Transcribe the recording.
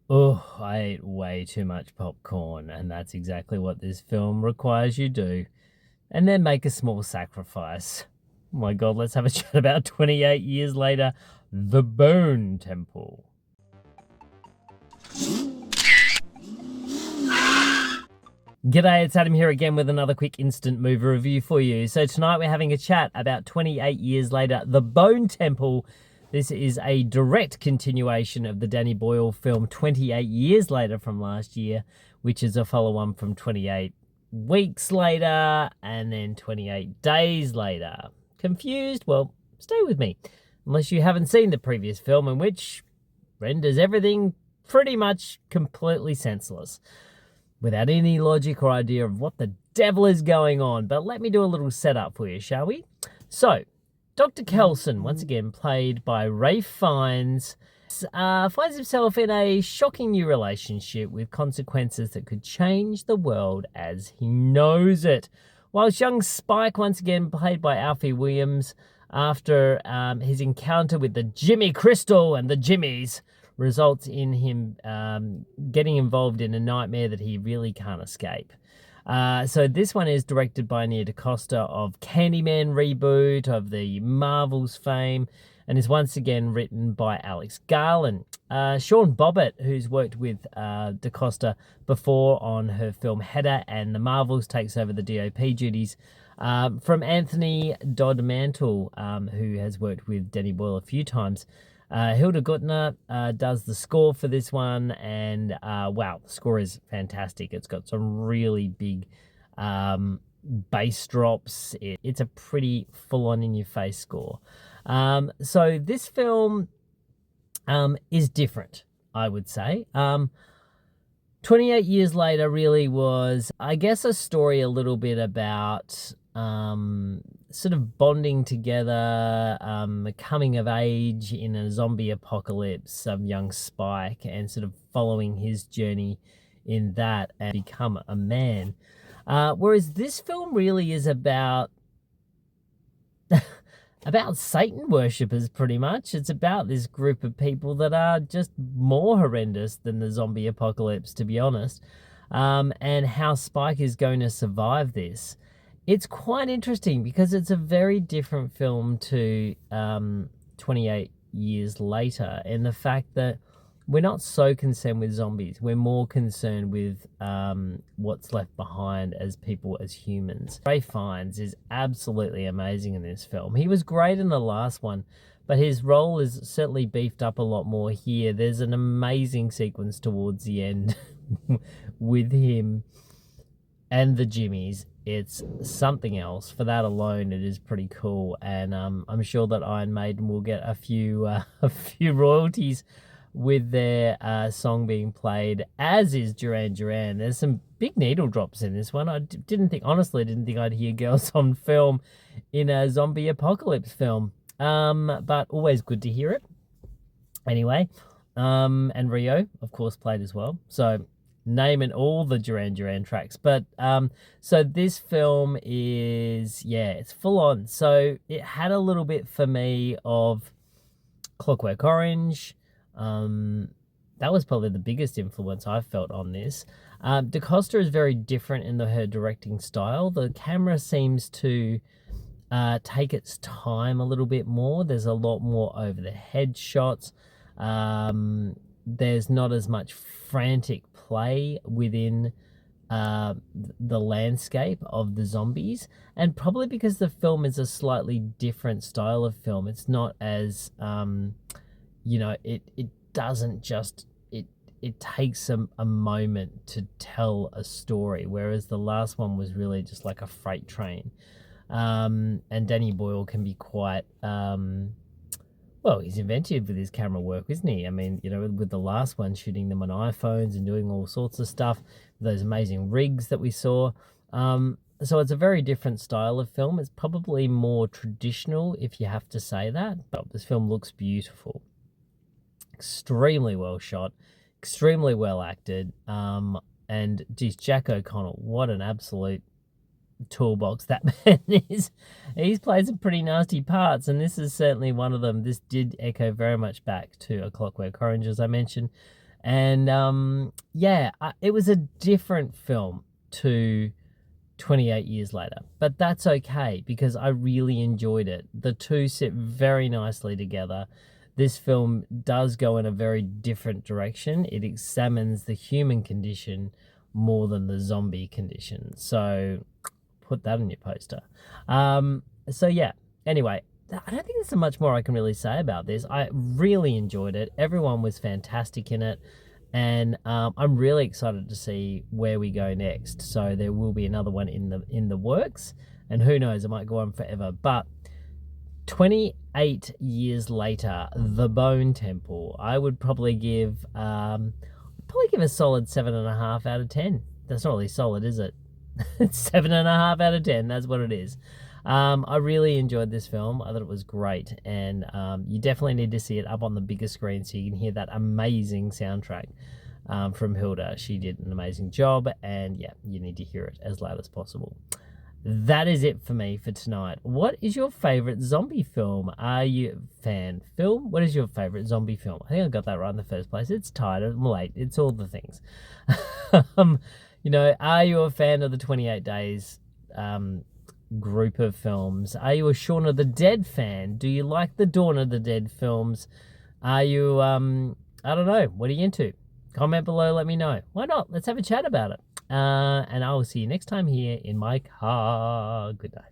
Oh, I ate way too much popcorn, and that's exactly what this film requires you do. And then make a small sacrifice. Oh my god, let's have a chat about 28 years later, The Bone Temple. G'day, it's Adam here again with another quick instant movie review for you. So tonight we're having a chat about 28 years later, The Bone Temple. This is a direct continuation of the Danny Boyle film 28 years later from last year, which is a follow-on from 28 weeks later and then 28 days later. Confused? Well, stay with me. Unless you haven't seen the previous film, in which renders everything pretty much completely senseless, without any logic or idea of what the devil is going on. But let me do a little setup for you, shall we? So, Dr. Kelson, once again played by Ralph Fiennes, finds himself in a shocking new relationship with consequences that could change the world as he knows it. Whilst young Spike, once again played by Alfie Williams, after his encounter with the Jimmy Crystal and the Jimmies, results in him getting involved in a nightmare that he really can't escape. So this one is directed by Nia DaCosta of Candyman reboot, of the Marvels fame, and is once again written by Alex Garland. Sean Bobbitt, who's worked with DaCosta before on her film Hedda and the Marvels, takes over the DOP duties from Anthony Dodmantle, who has worked with Danny Boyle a few times. Hilda Gutner does the score for this one, and wow, the score is fantastic. It's got some really big bass drops. It's a pretty full-on in-your-face score. So this film is different, I would say. 28 years later really was, I guess, a story a little bit about sort of bonding together, coming of age in a zombie apocalypse of young Spike, and sort of following his journey in that and become a man. Whereas this film really is about about Satan worshippers, pretty much. It's about this group of people that are just more horrendous than the zombie apocalypse, to be honest, and how Spike is going to survive this. It's quite interesting because it's a very different film to 28 years later, in the fact that we're not so concerned with zombies. We're more concerned with what's left behind as people, as humans. Ralph Fiennes is absolutely amazing in this film. He was great in the last one, but his role is certainly beefed up a lot more here. There's an amazing sequence towards the end with him and the Jimmies. It's something else. For that alone, it is pretty cool, and I'm sure that Iron Maiden will get a few royalties with their song being played, as is Duran Duran. There's some big needle drops in this one. I honestly didn't think I'd hear Girls on Film in a zombie apocalypse film, but always good to hear it. Anyway, and Rio, of course, played as well. So naming all the Duran Duran tracks. But so this film is, yeah, it's full on. So it had a little bit for me of Clockwork Orange. That was probably the biggest influence I felt on this. DaCosta is very different in her directing style. The camera seems to take its time a little bit more. There's a lot more over the head shots. There's not as much frantic play within the landscape of the zombies, and probably because the film is a slightly different style of film. It's not as it doesn't just, it takes a moment to tell a story, whereas the last one was really just like a freight train. And Danny Boyle can be quite well, he's inventive with his camera work, isn't he? I mean, with the last one, shooting them on iPhones and doing all sorts of stuff, those amazing rigs that we saw. So it's a very different style of film. It's probably more traditional, if you have to say that, but this film looks beautiful. Extremely well shot, extremely well acted, and geez, Jack O'Connell, what an absolute toolbox that man is. He's played some pretty nasty parts, and this is certainly one of them. This did echo very much back to A Clockwork Orange, as I mentioned, And yeah, it was a different film to 28 years later, but that's okay because I really enjoyed it. The two sit very nicely together. This film does go in a very different direction. It examines the human condition more than the zombie condition. So put that on your poster. So yeah, anyway, I don't think there's much more I can really say about this. I really enjoyed it. Everyone was fantastic in it. And I'm really excited to see where we go next. So there will be another one in the works, and who knows, it might go on forever. But 28 years later, The Bone Temple, I would probably give a solid 7.5 out of 10. That's not really solid, is it? It's 7.5 out of 10. That's what it is. I really enjoyed this film. I thought it was great, and you definitely need to see it up on the bigger screen so you can hear that amazing soundtrack from Hilda. She did an amazing job, and yeah, you need to hear it as loud as possible. That is it for me for tonight. What is your favorite zombie film? Are you fan film? What is your favorite zombie film? I think I got that right in the first place. It's tired. I'm late. It's all the things. Are you a fan of the 28 Days group of films? Are you a Shaun of the Dead fan? Do you like the Dawn of the Dead films? Are you, I don't know, what are you into? Comment below, let me know. Why not? Let's have a chat about it. And I will see you next time here in my car. Good night.